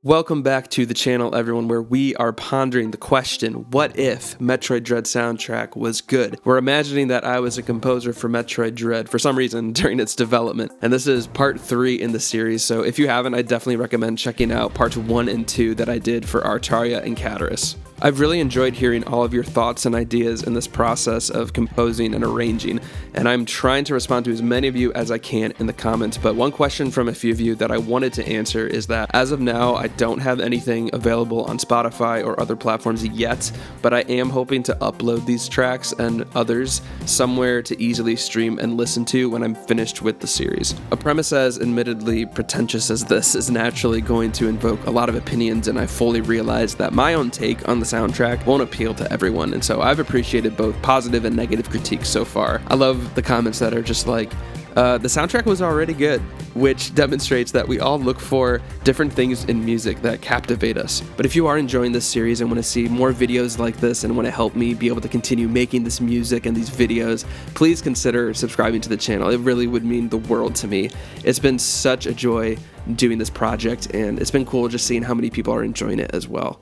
Welcome back to the channel, everyone, where we are pondering the question, what if Metroid Dread soundtrack was good? We're imagining that I was a composer for Metroid Dread for some reason during its development, and this is part 3 in the series, so if you haven't, I definitely recommend checking out parts 1 and 2 that I did for Artaria and Cataris. I've really enjoyed hearing all of your thoughts and ideas in this process of composing and arranging, and I'm trying to respond to as many of you as I can in the comments, but one question from a few of you that I wanted to answer is that as of now, I don't have anything available on Spotify or other platforms yet, but I am hoping to upload these tracks and others somewhere to easily stream and listen to when I'm finished with the series. A premise as admittedly pretentious as this is naturally going to invoke a lot of opinions, and I fully realize that my own take on the soundtrack won't appeal to everyone, and so I've appreciated both positive and negative critiques so far. I love the comments that are just like, the soundtrack was already good, which demonstrates that we all look for different things in music that captivate us. But if you are enjoying this series and want to see more videos like this and want to help me be able to continue making this music and these videos, please consider subscribing to the channel. It really would mean the world to me. It's been such a joy doing this project, and it's been cool just seeing how many people are enjoying it as well.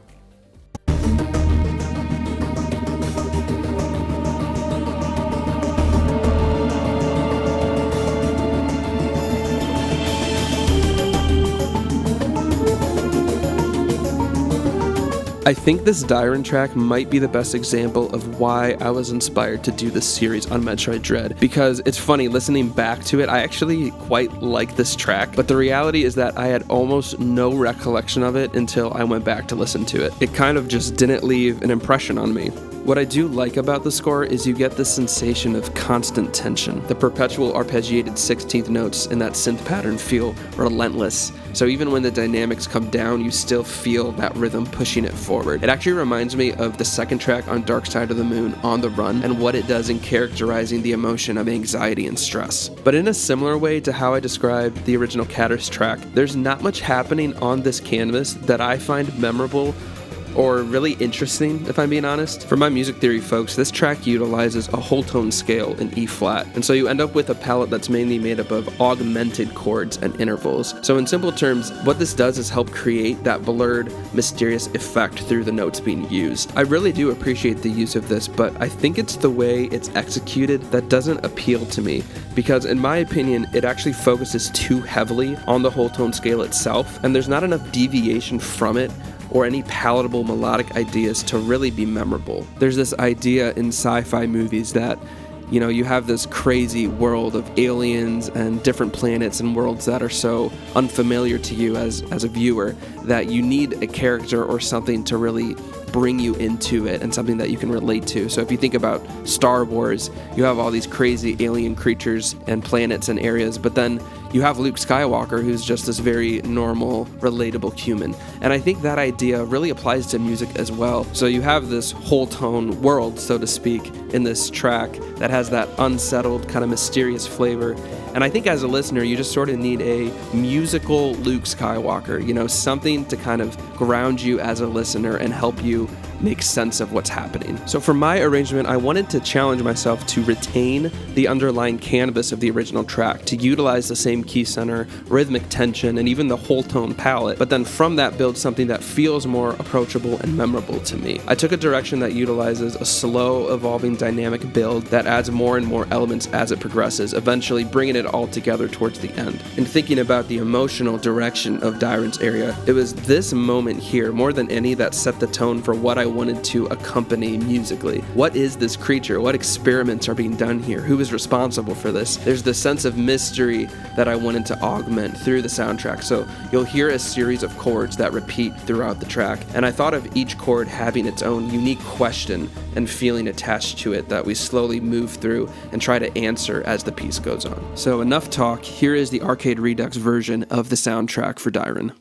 I think this Dairon track might be the best example of why I was inspired to do this series on Metroid Dread, because it's funny, listening back to it, I actually quite like this track, but the reality is that I had almost no recollection of it until I went back to listen to it. It kind of just didn't leave an impression on me. What I do like about the score is you get this sensation of constant tension. The perpetual arpeggiated 16th notes in that synth pattern feel relentless, so even when the dynamics come down, you still feel that rhythm pushing it forward. It actually reminds me of the second track on Dark Side of the Moon, On the Run, and what it does in characterizing the emotion of anxiety and stress. But in a similar way to how I described the original Cataris track, there's not much happening on this canvas that I find memorable or really interesting, if I'm being honest. For my music theory folks, this track utilizes a whole tone scale in E flat, and so you end up with a palette that's mainly made up of augmented chords and intervals. So in simple terms, what this does is help create that blurred, mysterious effect through the notes being used. I really do appreciate the use of this, but I think it's the way it's executed that doesn't appeal to me, because in my opinion, it actually focuses too heavily on the whole tone scale itself, and there's not enough deviation from it or any palatable melodic ideas to really be memorable. There's this idea in sci-fi movies that, you know, you have this crazy world of aliens and different planets and worlds that are so unfamiliar to you as a viewer that you need a character or something to really bring you into it and something that you can relate to. So if you think about Star Wars, you have all these crazy alien creatures and planets and areas, but then you have Luke Skywalker, who's just this very normal, relatable human. And I think that idea really applies to music as well. So you have this whole tone world, so to speak, in this track that has that unsettled, kind of mysterious flavor. And I think as a listener, you just sort of need a musical Luke Skywalker, you know, something to kind of ground you as a listener and help you make sense of what's happening. So for my arrangement, I wanted to challenge myself to retain the underlying canvas of the original track, to utilize the same key center, rhythmic tension, and even the whole tone palette, but then from that build something that feels more approachable and memorable to me. I took a direction that utilizes a slow, evolving dynamic build that adds more and more elements as it progresses, eventually bringing it all together towards the end. In thinking about the emotional direction of Dairon's area, it was this moment here, more than any, that set the tone for what I wanted to accompany musically. What is this creature? What experiments are being done here? Who is responsible for this? There's this sense of mystery that I wanted to augment through the soundtrack. So you'll hear a series of chords that repeat throughout the track, and I thought of each chord having its own unique question and feeling attached to it that we slowly move through and try to answer as the piece goes on. So enough talk, here is the Arcade Redux version of the soundtrack for Dairon.